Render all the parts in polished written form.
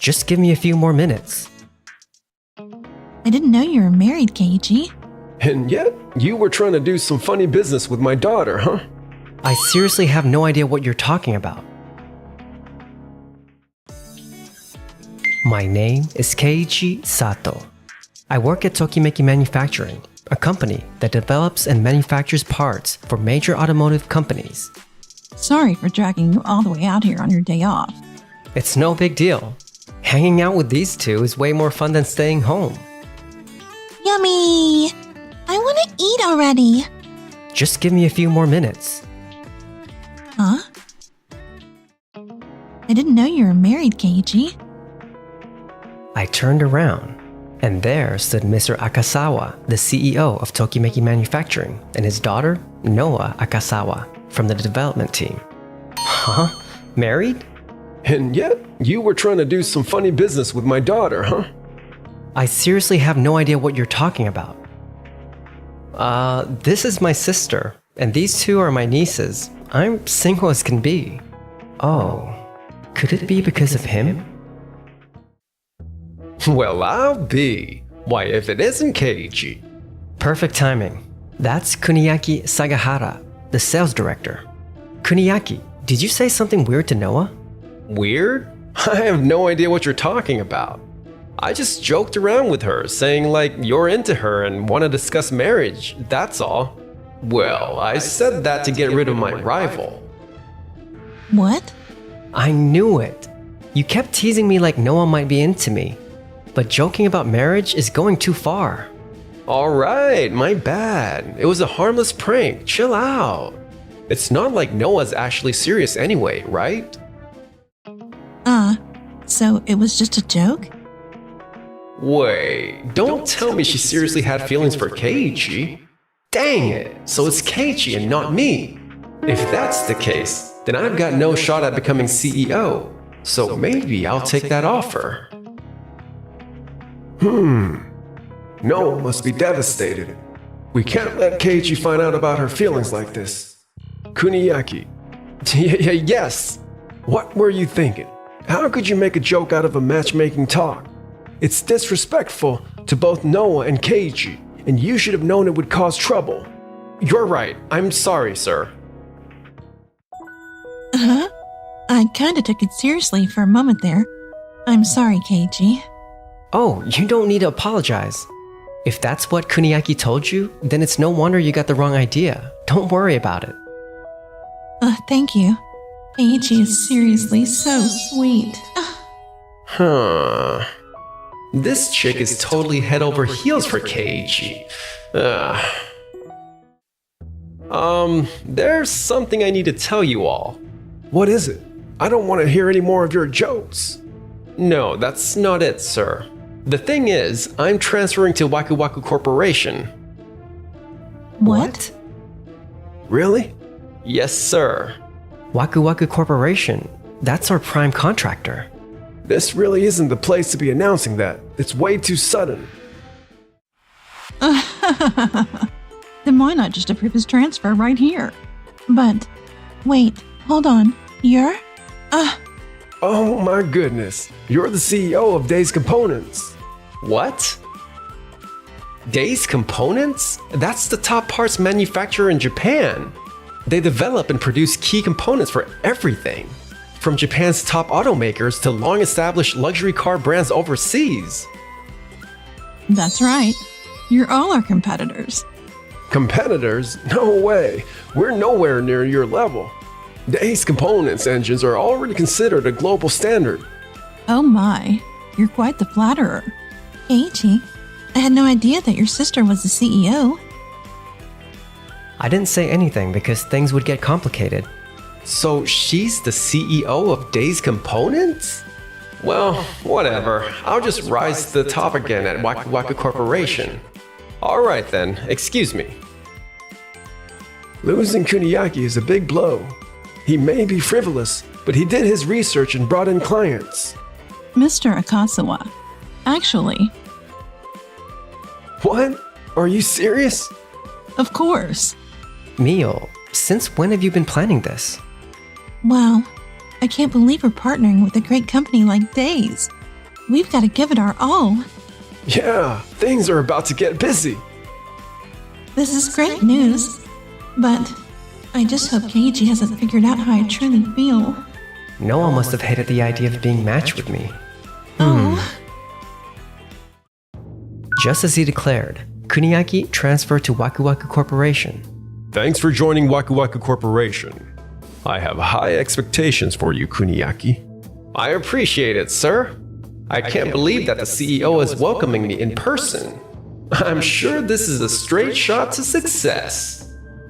Just give me a few more minutes. I didn't know you were married, Keiichi. And yet, you were trying to do some funny business with my daughter, huh? I seriously have no idea what you're talking about. My name is Keiichi Sato. I work at Tokimeki Manufacturing, a company that develops and manufactures parts for major automotive companies. Sorry for dragging you all the way out here on your day off. It's no big deal. Hanging out with these two is way more fun than staying home. Yummy! I want to eat already. Just give me a few more minutes. Huh? I didn't know you were married, Keiichi. I turned around, and there stood Mr. Akasawa, the CEO of Tokimeki Manufacturing, and his daughter, Noah Akasawa, from the development team. Huh? Married? And yet, you were trying to do some funny business with my daughter, huh? I seriously have no idea what you're talking about. This is my sister, and these two are my nieces. I'm single as can be. Oh, could it be because of him? Well, I'll be. Why, if it isn't Keiichi. Perfect timing. That's Kuniaki Sagahara, the sales director. Kuniaki, did you say something weird to Noah? Weird? I have no idea what you're talking about. I just joked around with her, saying like you're into her and want to discuss marriage, that's all. Well, I said that to get rid of my rival. What? I knew it. You kept teasing me like Noah might be into me. But joking about marriage is going too far. Alright, my bad. It was a harmless prank, chill out. It's not like Noah's actually serious anyway, right? So it was just a joke? Wait, don't tell me she seriously had feelings for Keiichi. Dang it, so it's Keiichi and not me. If that's the case, then I've got no shot at becoming CEO, so maybe I'll take that offer. Noah must be devastated. We can't let Keiichi find out about her feelings like this. Kuniaki. Yes! What were you thinking? How could you make a joke out of a matchmaking talk? It's disrespectful to both Noah and Keiichi, and you should have known it would cause trouble. You're right. I'm sorry, sir. Huh? I kinda took it seriously for a moment there. I'm sorry, Keiichi. Oh, you don't need to apologize. If that's what Kuniaki told you, then it's no wonder you got the wrong idea. Don't worry about it. Thank you. Keiichi is seriously so sweet. Huh. This chick is totally head over heels for Keiichi. There's something I need to tell you all. What is it? I don't want to hear any more of your jokes. No, that's not it, sir. The thing is, I'm transferring to Wakuwaku Corporation. What? Really? Yes, sir. Wakuwaku Corporation, that's our prime contractor. This really isn't the place to be announcing that. It's way too sudden. Then why not just approve his transfer right here? But, wait, hold on. You're? Oh my goodness. You're the CEO of Days Components. What? Days Components? That's the top parts manufacturer in Japan. They develop and produce key components for everything, from Japan's top automakers to long-established luxury car brands overseas. That's right. You're all our competitors. Competitors? No way. We're nowhere near your level. Days Components engines are already considered a global standard. Oh my, you're quite the flatterer. Keiichi, I had no idea that your sister was the CEO. I didn't say anything because things would get complicated. So she's the CEO of Days Components? Well, whatever. I'll just rise to the top again at Wakuwaku Corporation. Alright then, excuse me. Losing Kuniaki is a big blow. He may be frivolous, but he did his research and brought in clients. Mr. Akasawa, actually. What? Are you serious? Of course. Mio, since when have you been planning this? Wow, I can't believe we're partnering with a great company like Days. we've got to give it our all. Yeah, things are about to get busy. This is great news. But I just hope Keiichi hasn't figured out how I truly feel. Noah must have hated the idea of being matched with me. Oh, Just as he declared, Kuniaki transferred to Wakuwaku Corporation. Thanks for joining Wakuwaku Corporation. I have high expectations for you, Kuniaki. I appreciate it, sir. I can't believe that the CEO is welcoming me in person. I'm sure this is a straight shot to success.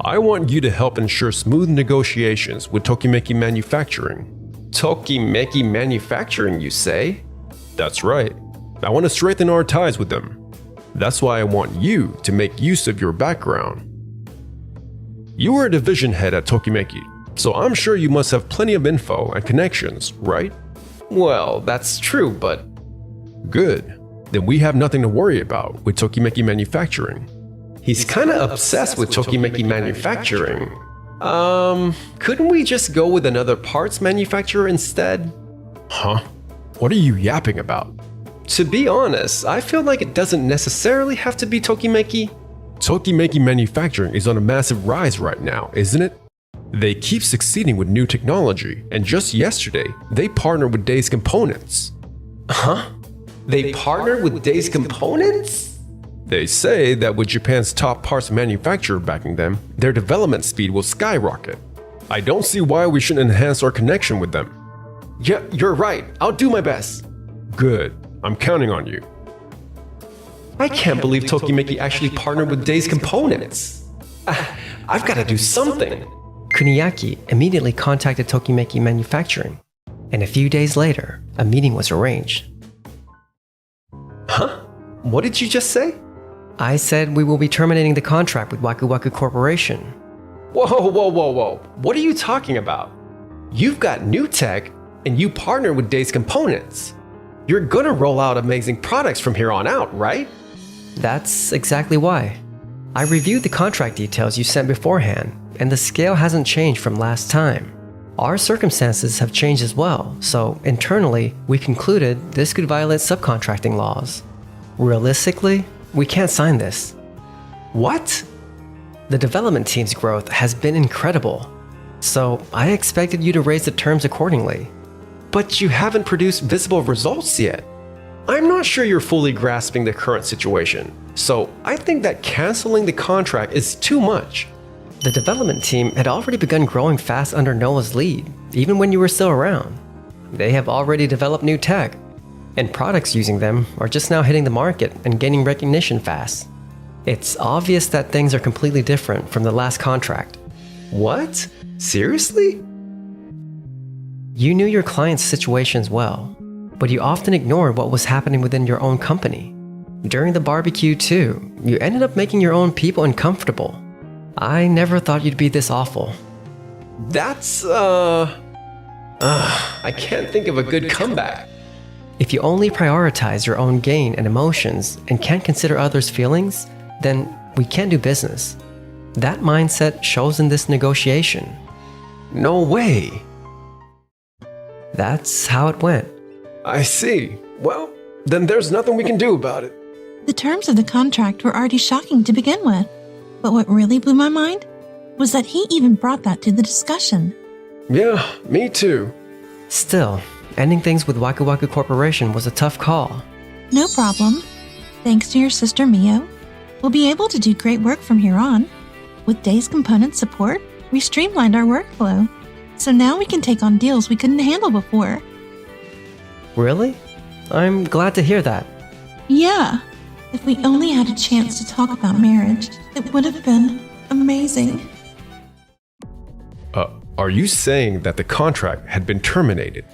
I want you to help ensure smooth negotiations with Tokimeki Manufacturing. Tokimeki Manufacturing, you say? That's right. I want to strengthen our ties with them. That's why I want you to make use of your background. You were a division head at Tokimeki, so I'm sure you must have plenty of info and connections, right? Well, that's true, but... Good. Then we have nothing to worry about with Tokimeki Manufacturing. He's kinda obsessed with Tokimeki Manufacturing. Couldn't we just go with another parts manufacturer instead? Huh? What are you yapping about? To be honest, I feel like it doesn't necessarily have to be Tokimeki. Tokimeki Manufacturing is on a massive rise right now, isn't it? They keep succeeding with new technology, and just yesterday, they partnered with Days Components. Huh? They partnered with Days Components? They say that with Japan's top parts manufacturer backing them, their development speed will skyrocket. I don't see why we shouldn't enhance our connection with them. Yeah, you're right. I'll do my best. Good. I'm counting on you. I can't believe Tokimeki actually partnered with Days Components. I've got to do something. Kuniaki immediately contacted Tokimeki Manufacturing, and a few days later, a meeting was arranged. Huh? What did you just say? I said we will be terminating the contract with Wakuwaku Corporation. Whoa. What are you talking about? You've got new tech, and you partner with Days Components. You're gonna roll out amazing products from here on out, right? That's exactly why. I reviewed the contract details you sent beforehand, and the scale hasn't changed from last time. Our circumstances have changed as well, so internally, we concluded this could violate subcontracting laws. Realistically, we can't sign this. What? The development team's growth has been incredible, so I expected you to raise the terms accordingly. But you haven't produced visible results yet. I'm not sure you're fully grasping the current situation, so I think that canceling the contract is too much. The development team had already begun growing fast under Noah's lead, even when you were still around. They have already developed new tech, and products using them are just now hitting the market and gaining recognition fast. It's obvious that things are completely different from the last contract. What? Seriously? You knew your client's situations well, but you often ignored what was happening within your own company. During the barbecue too, you ended up making your own people uncomfortable. I never thought you'd be this awful. That's, I can't think of a good comeback. If you only prioritize your own gain and emotions and can't consider others' feelings, then we can't do business. That mindset shows in this negotiation. No way. That's how it went. I see. Well, then there's nothing we can do about it. the terms of the contract were already shocking to begin with. But what really blew my mind was that he even brought that to the discussion. Yeah, me too. Still, ending things with Wakuwaku Corporation was a tough call. No problem. Thanks to your sister Mio, we'll be able to do great work from here on. With Days Component support, we streamlined our workflow. So now we can take on deals we couldn't handle before. Really? I'm glad to hear that. Yeah. If we only had a chance to talk about marriage, it would have been amazing. Are you saying that the contract had been terminated?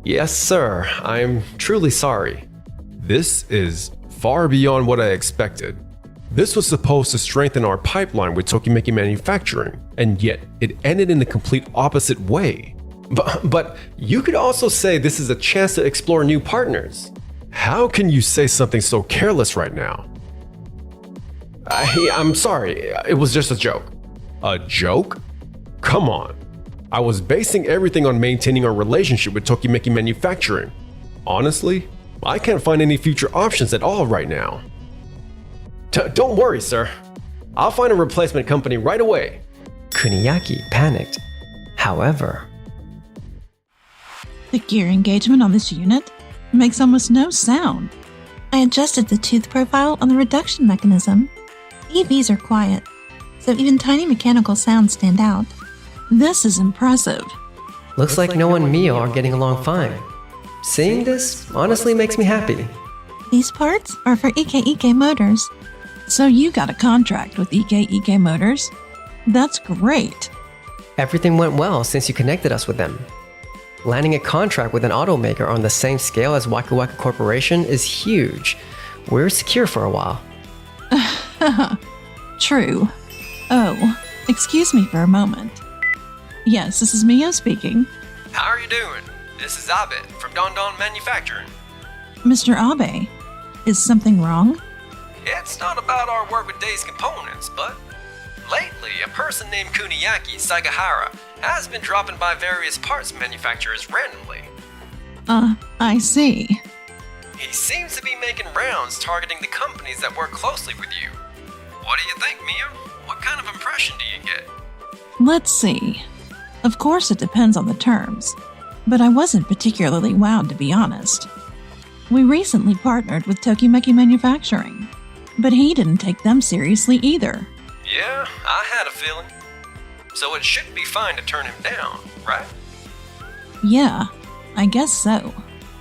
Yes, sir. I'm truly sorry. This is far beyond what I expected. This was supposed to strengthen our pipeline with Tokimeki Manufacturing, and yet it ended in the complete opposite way. But you could also say this is a chance to explore new partners. How can you say something so careless right now? I'm sorry. It was just a joke. A joke? Come on. I was basing everything on maintaining our relationship with Tokimeki Manufacturing. Honestly, I can't find any future options at all right now. Don't worry, sir. I'll find a replacement company right away. Kuniaki panicked. However, The gear engagement on this unit makes almost no sound. I adjusted the tooth profile on the reduction mechanism. EVs are quiet, so even tiny mechanical sounds stand out. This is impressive. looks like Noah and Mio are getting along fine. Seeing this honestly makes me happy. These parts are for Ike Motors. So you got a contract with Ike Motors? That's great. Everything went well since you connected us with them. Landing a contract with an automaker on the same scale as Wakuwaku Corporation is huge. We're secure for a while. True. Oh, excuse me for a moment. Yes, this is Mio speaking. How are you doing? This is Abe from Don Don Manufacturing. Mr. Abe, is something wrong? It's not about our work with Days Components, but lately a person named Kuniaki Sagahara has been dropping by various parts manufacturers randomly. I see. He seems to be making rounds targeting the companies that work closely with you. What do you think, Mia? What kind of impression do you get? Let's see. Of course it depends on the terms, but I wasn't particularly wowed, to be honest. We recently partnered with Tokimeki Manufacturing, but he didn't take them seriously either. Yeah, I had a feeling. So it should be fine to turn him down, right? Yeah, I guess so.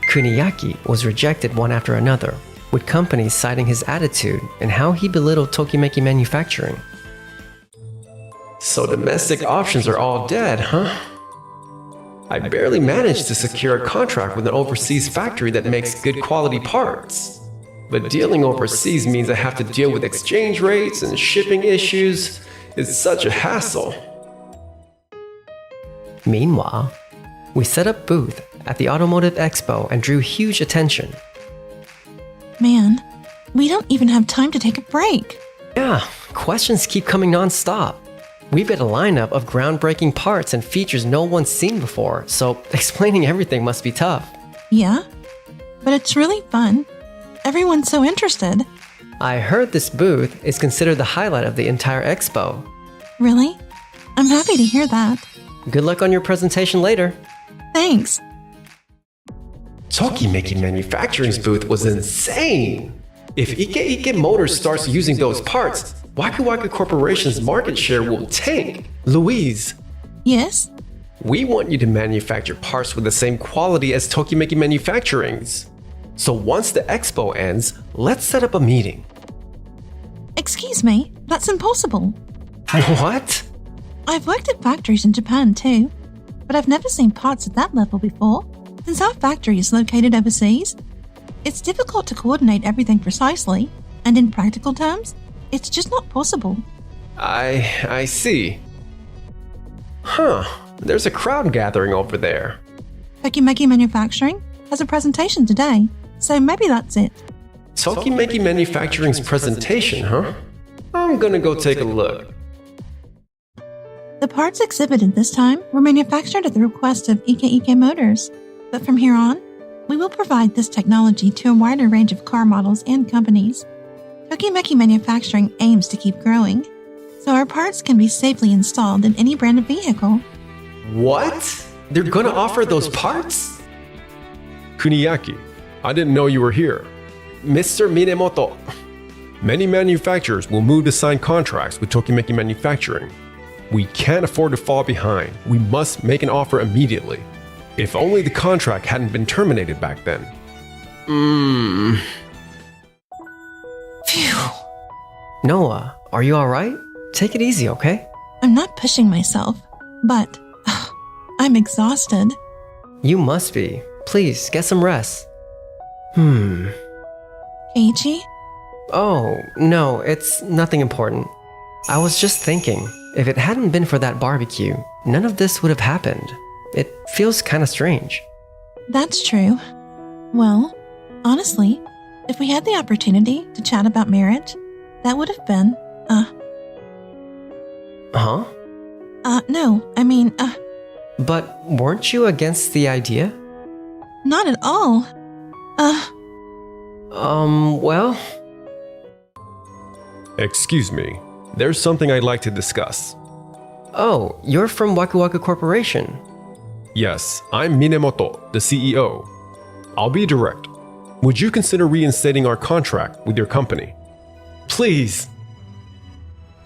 Kuniaki was rejected one after another, with companies citing his attitude and how he belittled Tokimeki Manufacturing. So domestic options are all dead, huh? I barely managed to secure a contract with an overseas factory that makes good quality parts. But dealing overseas means I have to deal with exchange rates and shipping issues. It's such a hassle. Meanwhile, we set up booth at the Automotive Expo and drew huge attention. Man, we don't even have time to take a break. Yeah, questions keep coming non-stop. We've got a lineup of groundbreaking parts and features no one's seen before, so explaining everything must be tough. Yeah, but it's really fun. Everyone's so interested. I heard this booth is considered the highlight of the entire expo. Really? I'm happy to hear that. Good luck on your presentation later. Thanks. Tokimeki Manufacturing's booth was insane. If Ike Motors starts using those parts, Wakuwaku Corporation's market share will tank. Louise, Yes? we want you to manufacture parts with the same quality as Tokimeki Manufacturing's. So once the expo ends, let's set up a meeting. Excuse me, that's impossible. What? I've worked at factories in Japan too, but I've never seen parts at that level before. Since our factory is located overseas, it's difficult to coordinate everything precisely, and in practical terms, it's just not possible. I see. Huh, there's a crowd gathering over there. Tokimeki Manufacturing has a presentation today, so maybe that's it. Tokimeki Manufacturing's presentation, huh? I'm gonna go take a look. The parts exhibited this time were manufactured at the request of Ike Motors, but from here on, we will provide this technology to a wider range of car models and companies. Tokimeki Manufacturing aims to keep growing, so our parts can be safely installed in any brand of vehicle. What? They're gonna offer those parts? Kuniaki, I didn't know you were here. Mr. Minemoto, Many manufacturers will move to sign contracts with Tokimeki Manufacturing. We can't afford to fall behind. We must make an offer immediately. If only the contract hadn't been terminated back then. Phew! Noah, are you alright? Take it easy, okay? I'm not pushing myself, but I'm exhausted. You must be. Please, get some rest. Keiichi? Oh, no, it's nothing important. I was just thinking, if it hadn't been for that barbecue, none of this would have happened. It feels kinda strange. That's true. Well, honestly, if we had the opportunity to chat about marriage, that would have been, Huh? no, I mean, But weren't you against the idea? not at all. Well, Excuse me. There's something I'd like to discuss. oh, you're from Wakuwaku Corporation. Yes, I'm Minamoto, the CEO. I'll be direct. Would you consider reinstating our contract with your company? Please.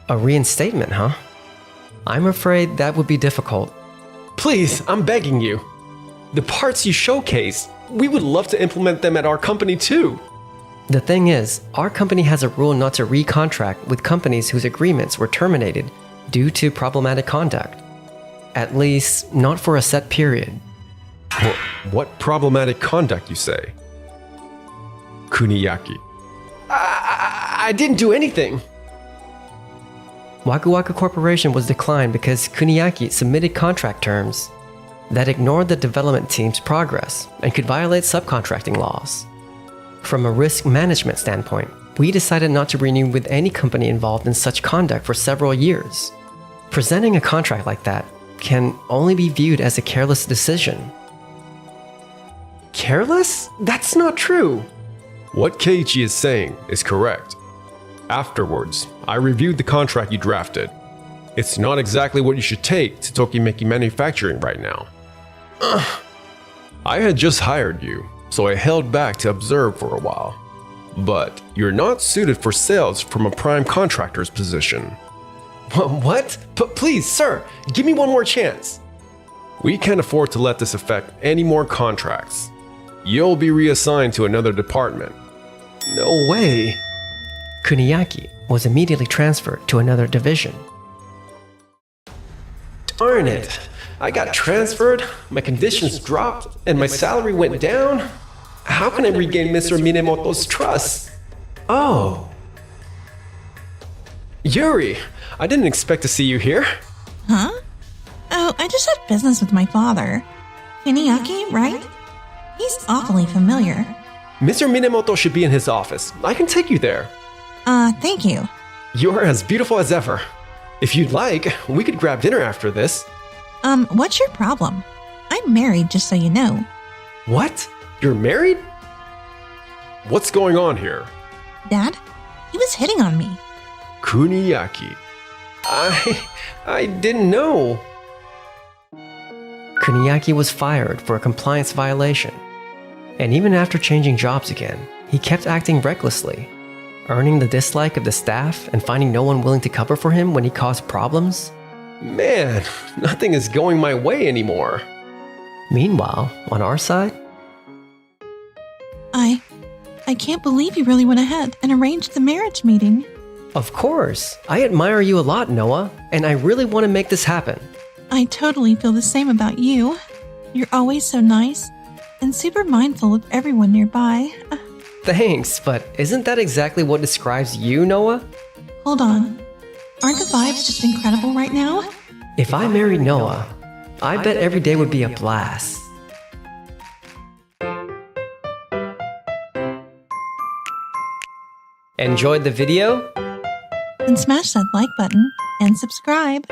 A reinstatement, huh? I'm afraid that would be difficult. Please, I'm begging you. The parts you showcase, we would love to implement them at our company too. The thing is, our company has a rule not to recontract with companies whose agreements were terminated due to problematic conduct. At least, not for a set period. What problematic conduct, you say? Kuniaki. I didn't do anything. Wakuwaku Corporation was declined because Kuniaki submitted contract terms that ignored the development team's progress and could violate subcontracting laws. From a risk management standpoint, we decided not to renew with any company involved in such conduct for several years. Presenting a contract like that can only be viewed as a careless decision. Careless? That's not true. What Keiichi is saying is correct. Afterwards, I reviewed the contract you drafted. It's not exactly what you should take to Tokimeki Manufacturing right now. I had just hired you, so I held back to observe for a while. But you're not suited for sales from a prime contractor's position. What? Please, sir, give me one more chance. We can't afford to let this affect any more contracts. You'll be reassigned to another department. No way. Kuniaki was immediately transferred to another division. Darn it. I got transferred, my conditions dropped, and my salary went down. How can I regain Mr. Minamoto's trust? Oh. Yuri, I didn't expect to see you here. Huh? Oh, I just had business with my father. Kuniaki, right? He's awfully familiar. Mr. Minamoto should be in his office. I can take you there. Thank you. You're as beautiful as ever. If you'd like, we could grab dinner after this. What's your problem? I'm married, just so you know. What? You're married? What's going on here? Dad, he was hitting on me. Kuniaki. I didn't know. Kuniaki was fired for a compliance violation. And even after changing jobs again, he kept acting recklessly, earning the dislike of the staff and finding no one willing to cover for him when he caused problems. Man, nothing is going my way anymore. Meanwhile, on our side, I can't believe you really went ahead and arranged the marriage meeting. of course, I admire you a lot, Noah, and I really want to make this happen. I totally feel the same about you. You're always so nice and super mindful of everyone nearby. Thanks, but isn't that exactly what describes you, Noah? Hold on. Aren't the vibes just incredible right now? If I married Noah, I bet every day would be a blast. Enjoyed the video? Then smash that like button and subscribe.